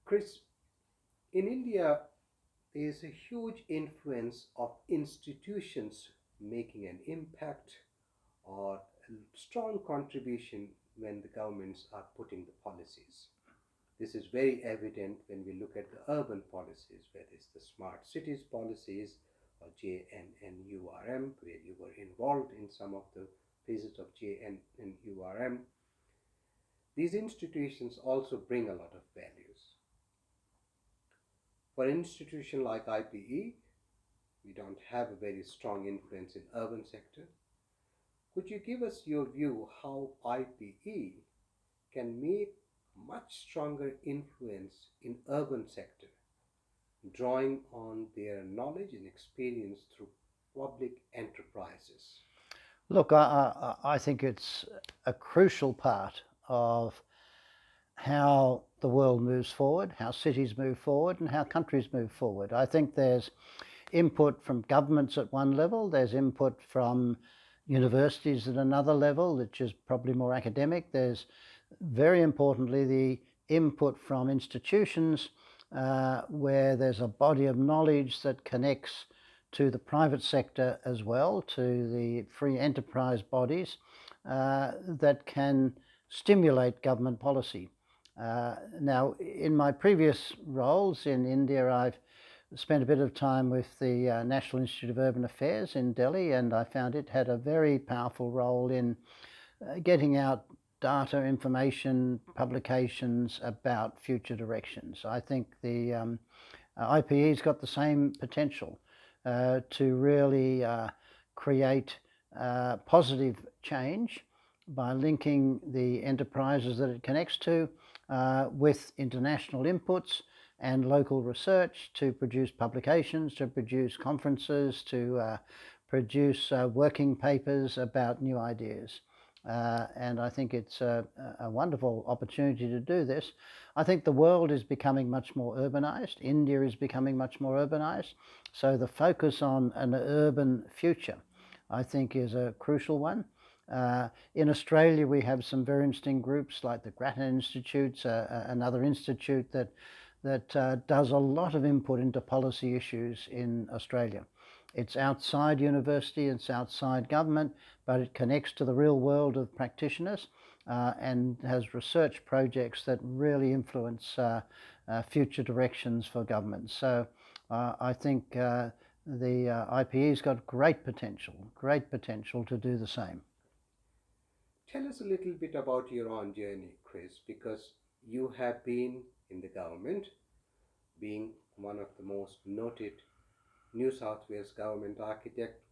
Chris, in India, there is a huge influence of institutions making an impact or a strong contribution when the governments are putting the policies. This is very evident when we look at the urban policies, whether it's the smart cities policies or JNNURM, where you were involved in some of the phases of JNNURM. These institutions also bring a lot of values. For an institution like IPE, we don't have a very strong influence in urban sector. Could you give us your view how IPE can make much stronger influence in urban sector, drawing on their knowledge and experience through public enterprises? Look, I think it's a crucial part of how the world moves forward, how cities move forward, and how countries move forward. I think there's input from governments at one level, there's input from universities at another level, which is probably more academic. There's, very importantly, the input from institutions where there's a body of knowledge that connects to the private sector as well, to the free enterprise bodies that can stimulate government policy. Now, in my previous roles in India, I've spent a bit of time with the National Institute of Urban Affairs in Delhi, and I found it had a very powerful role in getting out data, information, publications about future directions. I think the IPE's got the same potential to really create positive change by linking the enterprises that it connects to with international inputs and local research to produce publications, to produce conferences, to produce working papers about new ideas. And I think it's a wonderful opportunity to do this. I think the world is becoming much more urbanized. India is becoming much more urbanized. So the focus on an urban future, I think, is a crucial one. In Australia, we have some very interesting groups like the Grattan Institute, another institute that does a lot of input into policy issues in Australia. It's outside university, it's outside government, but it connects to the real world of practitioners and has research projects that really influence future directions for governments. So I think the IPE's got great potential to do the same. Tell us a little bit about your own journey, Chris, because you have been in the government, being one of the most noted New South Wales government architect,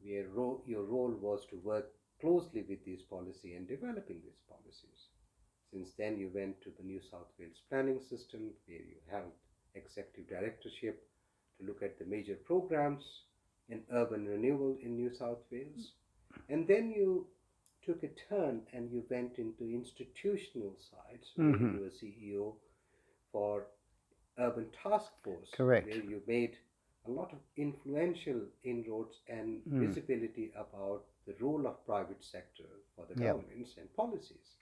where your role was to work closely with these policy and developing these policies. Since then, you went to the New South Wales planning system, where you held executive directorship to look at the major programs in urban renewal in New South Wales. And then you took a turn and you went into institutional sides, where you were CEO for Urban Taskforce, Correct. where you made a lot of influential inroads and visibility about the role of private sector for the governments and policies.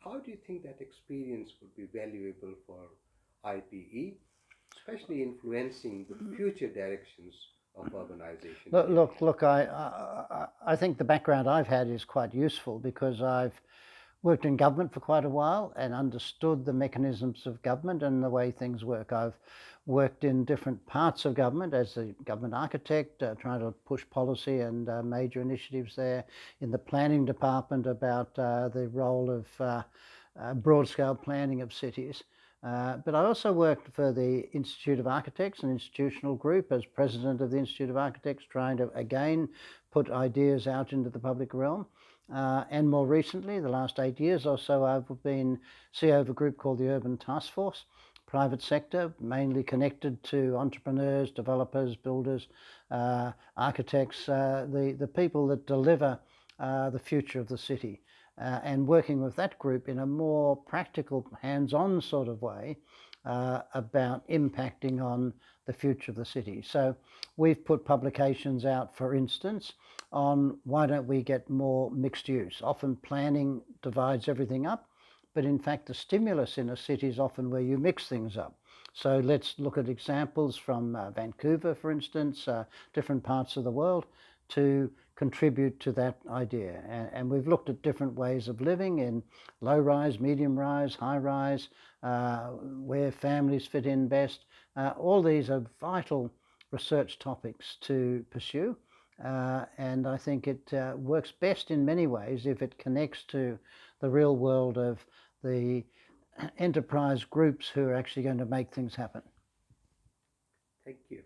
How do you think that experience would be valuable for IPE, especially influencing the future directions of urbanization? Look, I think the background I've had is quite useful because I've worked in government for quite a while and understood the mechanisms of government and the way things work. I've worked in different parts of government as a government architect, trying to push policy and major initiatives there, in the planning department about the role of broad-scale planning of cities. But I also worked for the Institute of Architects, an institutional group, as president of the Institute of Architects, trying to, again, put ideas out into the public realm. And more recently, the last 8 years or so, I've been CEO of a group called the Urban Taskforce, private sector, mainly connected to entrepreneurs, developers, builders, architects, the people that deliver the future of the city. And working with that group in a more practical, hands-on sort of way about impacting on the future of the city. So we've put publications out, for instance, on why don't we get more mixed use. Often planning divides everything up, but in fact the stimulus in a city is often where you mix things up. So let's look at examples from Vancouver, for instance, different parts of the world, to contribute to that idea. And we've looked at different ways of living in low rise, medium rise, high rise, where families fit in best. All these are vital research topics to pursue. And I think it works best in many ways if it connects to the real world of the enterprise groups who are actually going to make things happen. Thank you.